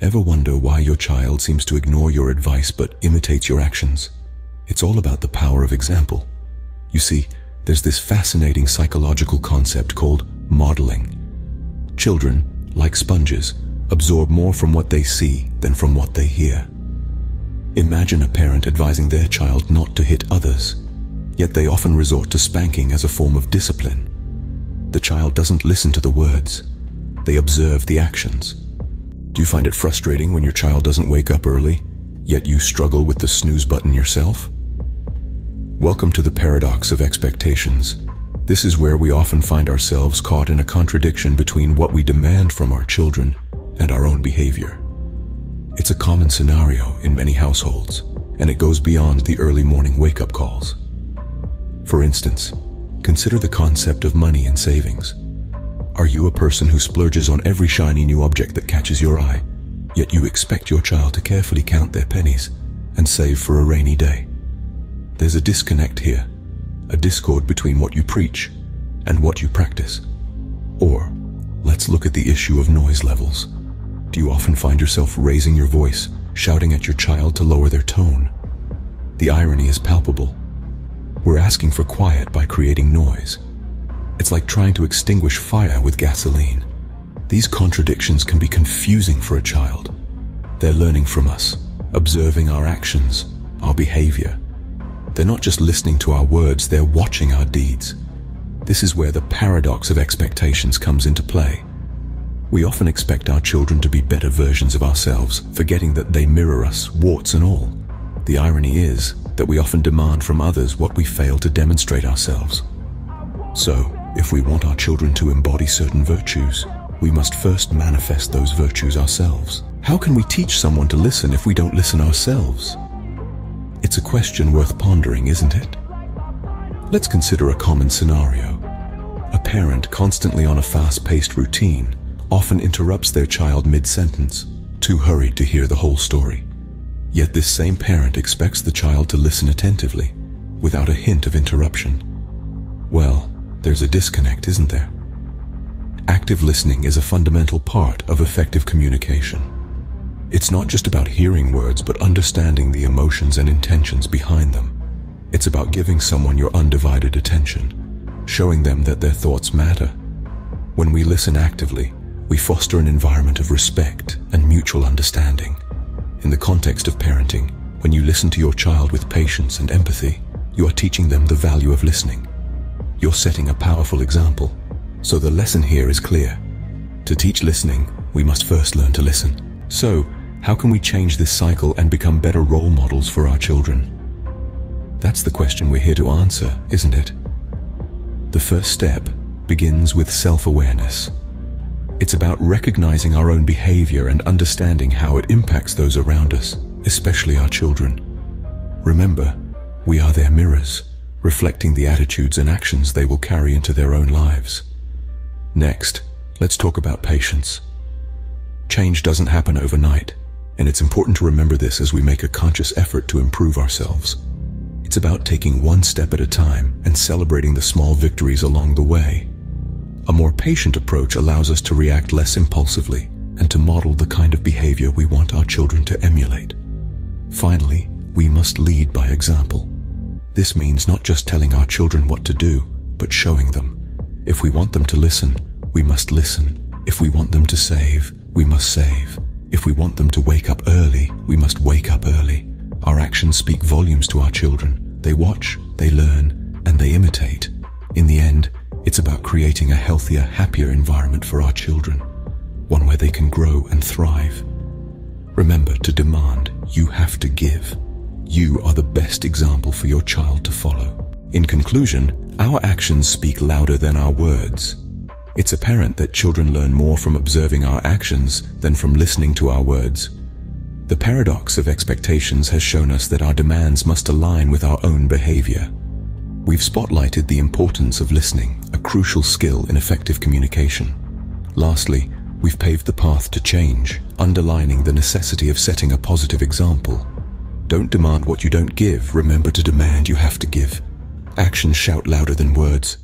Ever wonder why your child seems to ignore your advice but imitates your actions? It's all about the power of example. You see, there's this fascinating psychological concept called modeling. Children, like sponges, absorb more from what they see than from what they hear. Imagine a parent advising their child not to hit others, yet they often resort to spanking as a form of discipline. The child doesn't listen to the words, they observe the actions. Do you find it frustrating when your child doesn't wake up early, yet you struggle with the snooze button yourself? Welcome to the paradox of expectations. This is where we often find ourselves caught in a contradiction between what we demand from our children and our own behavior. It's a common scenario in many households, and it goes beyond the early morning wake-up calls. For instance, consider the concept of money and savings. Are you a person who splurges on every shiny new object that catches your eye, yet you expect your child to carefully count their pennies and save for a rainy day? There's a disconnect here, a discord between what you preach and what you practice. Or, let's look at the issue of noise levels. Do you often find yourself raising your voice, shouting at your child to lower their tone? The irony is palpable. We're asking for quiet by creating noise. It's like trying to extinguish fire with gasoline. These contradictions can be confusing for a child. They're learning from us, observing our actions, our behavior. They're not just listening to our words, they're watching our deeds. This is where the paradox of expectations comes into play. We often expect our children to be better versions of ourselves, forgetting that they mirror us, warts and all. The irony is that we often demand from others what we fail to demonstrate ourselves. So, if we want our children to embody certain virtues, we must first manifest those virtues ourselves. How can we teach someone to listen if we don't listen ourselves? It's a question worth pondering, isn't it? Let's consider a common scenario. A parent constantly on a fast-paced routine often interrupts their child mid-sentence, too hurried to hear the whole story. Yet this same parent expects the child to listen attentively, without a hint of interruption. Well, there's a disconnect, isn't there? Active listening is a fundamental part of effective communication. It's not just about hearing words, but understanding the emotions and intentions behind them. It's about giving someone your undivided attention, showing them that their thoughts matter. When we listen actively, we foster an environment of respect and mutual understanding. In the context of parenting, when you listen to your child with patience and empathy, you are teaching them the value of listening. You're setting a powerful example. So the lesson here is clear. To teach listening, we must first learn to listen. So, how can we change this cycle and become better role models for our children? That's the question we're here to answer, isn't it? The first step begins with self-awareness. It's about recognizing our own behavior and understanding how it impacts those around us, especially our children. Remember, we are their mirrors, reflecting the attitudes and actions they will carry into their own lives. Next, let's talk about patience. Change doesn't happen overnight, and it's important to remember this as we make a conscious effort to improve ourselves. It's about taking one step at a time and celebrating the small victories along the way. A more patient approach allows us to react less impulsively and to model the kind of behavior we want our children to emulate. Finally, we must lead by example. This means not just telling our children what to do, but showing them. If we want them to listen, we must listen. If we want them to save, we must save. If we want them to wake up early, we must wake up early. Our actions speak volumes to our children. They watch, they learn, and they imitate. In the end, it's about creating a healthier, happier environment for our children, one where they can grow and thrive. Remember, to demand, you have to give. You are the best example for your child to follow. In conclusion, our actions speak louder than our words. It's apparent that children learn more from observing our actions than from listening to our words. The paradox of expectations has shown us that our demands must align with our own behavior. We've spotlighted the importance of listening, a crucial skill in effective communication. Lastly, we've paved the path to change, underlining the necessity of setting a positive example. Don't demand what you don't give, remember to demand you have to give. Actions shout louder than words,